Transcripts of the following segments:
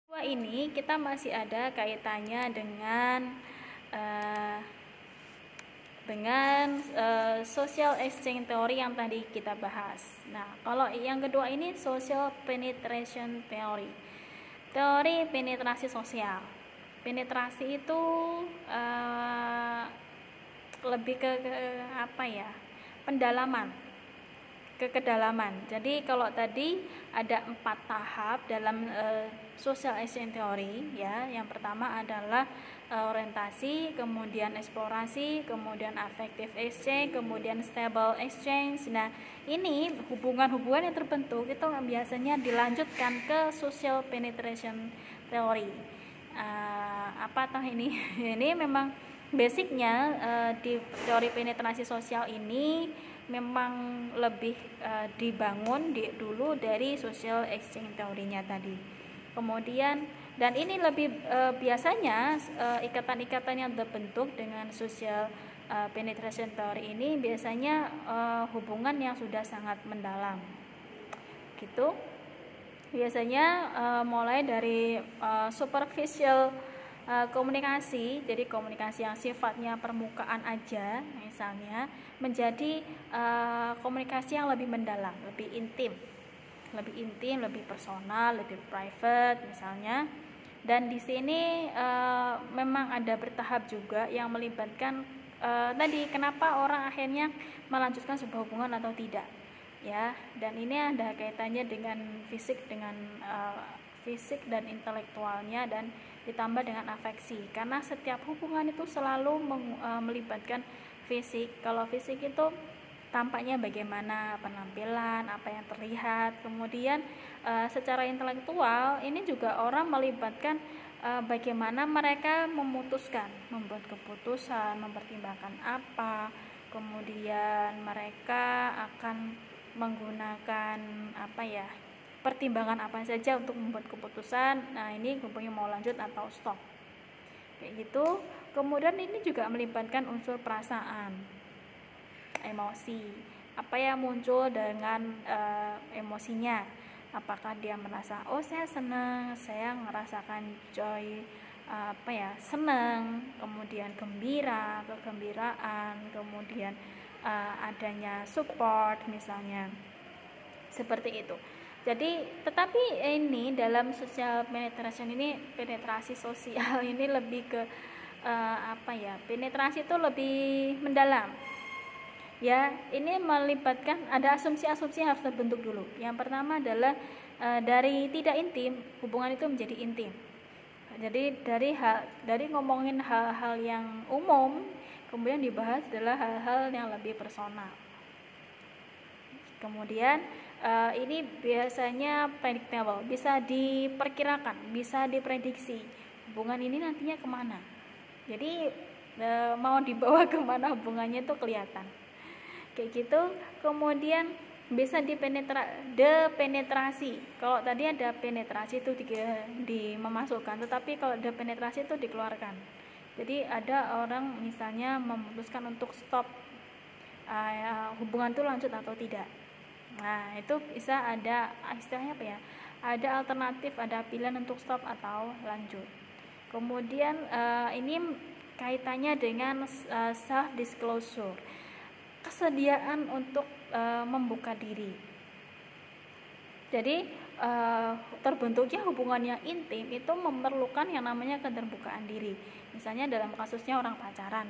Kedua ini kita masih ada kaitannya eh, social exchange theory yang tadi kita bahas. Nah, kalau yang kedua ini social penetration theory. Teori penetrasi sosial. Penetrasi itu lebih ke apa ya? Pendalaman, ke kedalaman. Jadi kalau tadi ada 4 tahap dalam social exchange theory ya. Yang pertama adalah orientasi, kemudian eksplorasi, kemudian affective exchange, kemudian stable exchange. Nah, ini hubungan-hubungan yang terbentuk itu biasanya dilanjutkan ke social penetration theory. Apa toh ini? Ini memang basicnya di teori penetrasi sosial ini memang lebih dibangun dulu dari social exchange teorinya tadi. Kemudian dan ini lebih biasanya ikatan-ikatan yang terbentuk dengan social penetration theory ini biasanya hubungan yang sudah sangat mendalam. Gitu. Biasanya mulai dari superficial komunikasi, jadi komunikasi yang sifatnya permukaan aja misalnya, menjadi komunikasi yang lebih mendalam, lebih intim, lebih personal, lebih private misalnya. Dan di sini memang ada bertahap juga yang melibatkan tadi kenapa orang akhirnya melanjutkan sebuah hubungan atau tidak ya. Dan ini ada kaitannya dengan fisik dan intelektualnya dan ditambah dengan afeksi, karena setiap hubungan itu selalu melibatkan fisik. Kalau fisik itu tampaknya bagaimana penampilan, apa yang terlihat. Kemudian secara intelektual ini juga orang melibatkan bagaimana mereka memutuskan, membuat keputusan, mempertimbangkan apa, kemudian mereka akan menggunakan pertimbangan apa saja untuk membuat keputusan. Nah, ini hubungannya mau lanjut atau stop kayak gitu. Kemudian ini juga melibatkan unsur perasaan, emosi, apa yang muncul dengan emosinya. Apakah dia merasa saya senang, saya merasakan joy, senang, kemudian gembira, kegembiraan, kemudian adanya support misalnya, seperti itu. Jadi tetapi ini dalam social penetration ini, penetrasi sosial ini lebih ke penetrasi itu lebih mendalam ya. Ini melibatkan ada asumsi-asumsi yang harus terbentuk dulu. Yang pertama adalah dari tidak intim hubungan itu menjadi intim. Jadi dari ngomongin hal-hal yang umum, kemudian dibahas adalah hal-hal yang lebih personal. Kemudian ini biasanya predictable, bisa diperkirakan, bisa diprediksi hubungan ini nantinya kemana. Jadi mau dibawa kemana hubungannya itu kelihatan kayak gitu. Kemudian bisa depenetrasi. Kalau tadi ada penetrasi itu memasukkan, tetapi kalau depenetrasi itu dikeluarkan. Jadi ada orang misalnya memutuskan untuk stop hubungan itu lanjut atau tidak. Nah, itu bisa ada istilahnya ada alternatif, ada pilihan untuk stop atau lanjut. Kemudian ini kaitannya dengan self disclosure, kesediaan untuk membuka diri. Jadi terbentuknya hubungan yang intim itu memerlukan yang namanya keterbukaan diri. Misalnya dalam kasusnya orang pacaran,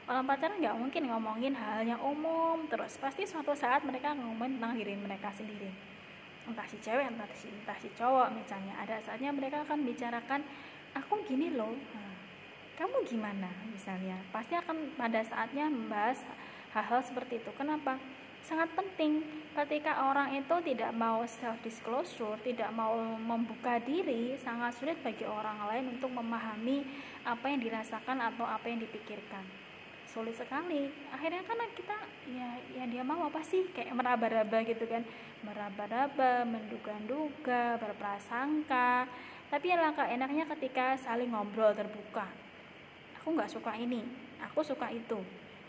orang pacaran nggak mungkin ngomongin hal yang umum terus. Pasti suatu saat mereka ngomongin tentang diri mereka sendiri, entah si cewek entah si cowok. Misalnya ada saatnya mereka akan bicarakan, aku gini loh, kamu gimana misalnya. Pasti akan pada saatnya membahas hal-hal seperti itu. Kenapa? Sangat penting. Ketika orang itu tidak mau self disclosure, tidak mau membuka diri, sangat sulit bagi orang lain untuk memahami apa yang dirasakan atau apa yang dipikirkan. Sulit sekali. Akhirnya kan kita ya dia mau apa sih, kayak meraba-raba gitu kan, meraba-raba, menduga-duga, berprasangka. Tapi alangkah enaknya ketika saling ngobrol terbuka. Aku nggak suka ini, aku suka itu,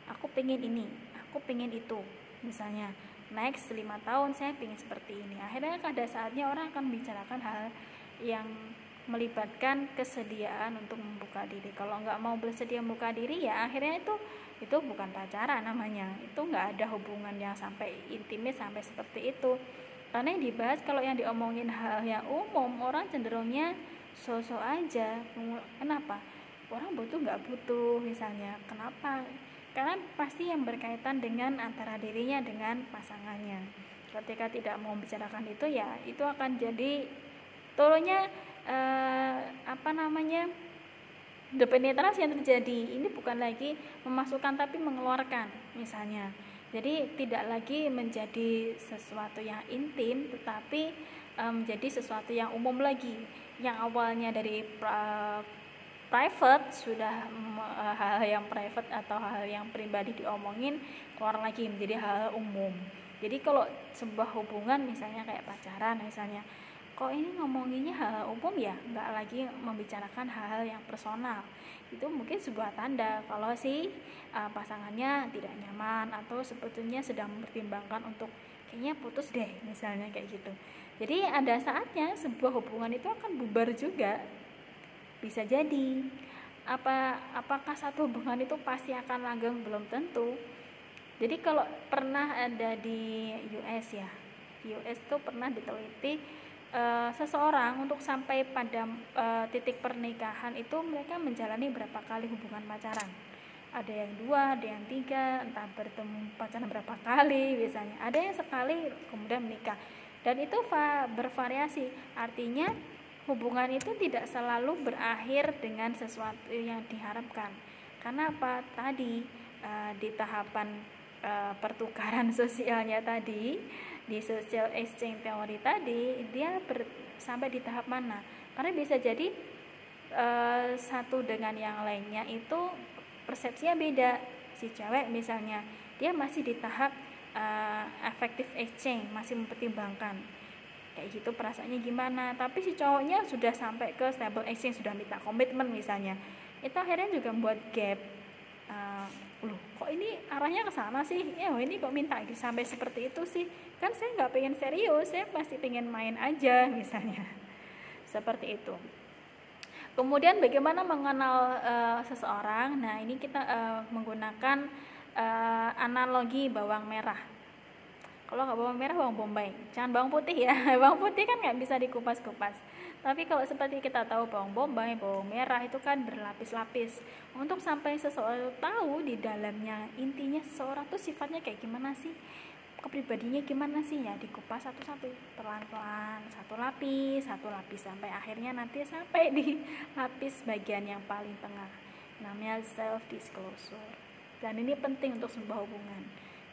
aku pengen ini, aku pengen itu. Misalnya next 5 tahun saya pengen seperti ini. Akhirnya pada saatnya orang akan bicarakan hal yang melibatkan kesediaan untuk membuka diri. Kalau nggak mau bersedia membuka diri, ya akhirnya itu bukan pacaran namanya, itu nggak ada hubungan yang sampai intimate sampai seperti itu. Karena yang dibahas, kalau yang diomongin hal yang umum, orang cenderungnya so-so aja. Kenapa? Orang butuh nggak butuh misalnya, kenapa? Karena pasti yang berkaitan dengan antara dirinya dengan pasangannya. Ketika tidak mau membicarakan itu, ya itu akan jadi turunnya depenetrasi yang terjadi. Ini bukan lagi memasukkan tapi mengeluarkan misalnya. Jadi tidak lagi menjadi sesuatu yang intim, tetapi menjadi sesuatu yang umum lagi, yang awalnya dari private, sudah hal yang private atau hal yang pribadi diomongin, keluar lagi menjadi hal umum. Jadi kalau sebuah hubungan misalnya kayak pacaran misalnya, kok ini ngomonginnya hal umum ya, nggak lagi membicarakan hal-hal yang personal, itu mungkin sebuah tanda kalau si pasangannya tidak nyaman atau sebetulnya sedang mempertimbangkan untuk kayaknya putus deh misalnya kayak gitu. Jadi ada saatnya sebuah hubungan itu akan bubar juga, bisa jadi. Apakah satu hubungan itu pasti akan langgeng? Belum tentu. Jadi kalau pernah ada di US ya, US itu pernah diteliti, seseorang untuk sampai pada titik pernikahan itu mereka menjalani berapa kali hubungan pacaran. Ada yang 2, ada yang 3, entah bertemu pacaran berapa kali biasanya. Ada yang sekali kemudian menikah. Dan itu bervariasi. Artinya hubungan itu tidak selalu berakhir dengan sesuatu yang diharapkan. Karena apa? Tadi di tahapan pertukaran sosialnya tadi, di social exchange teori tadi, dia sampai di tahap mana? Karena bisa jadi satu dengan yang lainnya itu persepsinya beda. Si cewek misalnya, dia masih di tahap effective exchange, masih mempertimbangkan kayak gitu perasaannya gimana. Tapi si cowoknya sudah sampai ke stable exchange, sudah minta komitmen misalnya, itu akhirnya juga membuat gap. Loh, kok ini arahnya ke sana sih? Ya, ini kok minta sampai seperti itu sih? Kan saya nggak pengen serius, saya pasti pengen main aja misalnya. Seperti itu. Kemudian bagaimana mengenal seseorang? Nah, ini kita menggunakan analogi bawang merah. Kalau nggak bawang merah, bawang bombay. Jangan bawang putih ya. Bawang putih kan nggak bisa dikupas-kupas. Tapi kalau seperti kita tahu bawang bombay, bawang merah itu kan berlapis-lapis. Untuk sampai seseorang tahu di dalamnya intinya seseorang tuh sifatnya kayak gimana sih, kepribadiannya gimana sih, ya dikupas satu-satu, pelan-pelan, satu lapis sampai akhirnya nanti sampai di lapis bagian yang paling tengah. Namanya self disclosure. Dan ini penting untuk sebuah hubungan.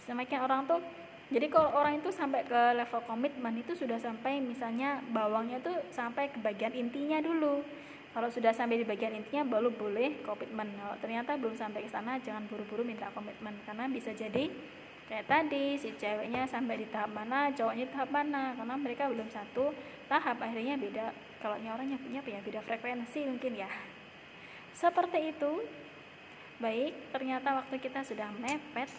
Semakin orang tuh, jadi kalau orang itu sampai ke level komitmen itu sudah sampai misalnya bawangnya tuh sampai ke bagian intinya dulu. Kalau sudah sampai di bagian intinya baru boleh komitmen. Kalau ternyata belum sampai ke sana, jangan buru-buru minta komitmen, karena bisa jadi kayak tadi si ceweknya sampai di tahap mana, cowoknya tahap mana, karena mereka belum satu tahap, akhirnya beda. Kalau orangnya punya beda frekuensi mungkin ya. Seperti itu. Baik, ternyata waktu kita sudah mepet.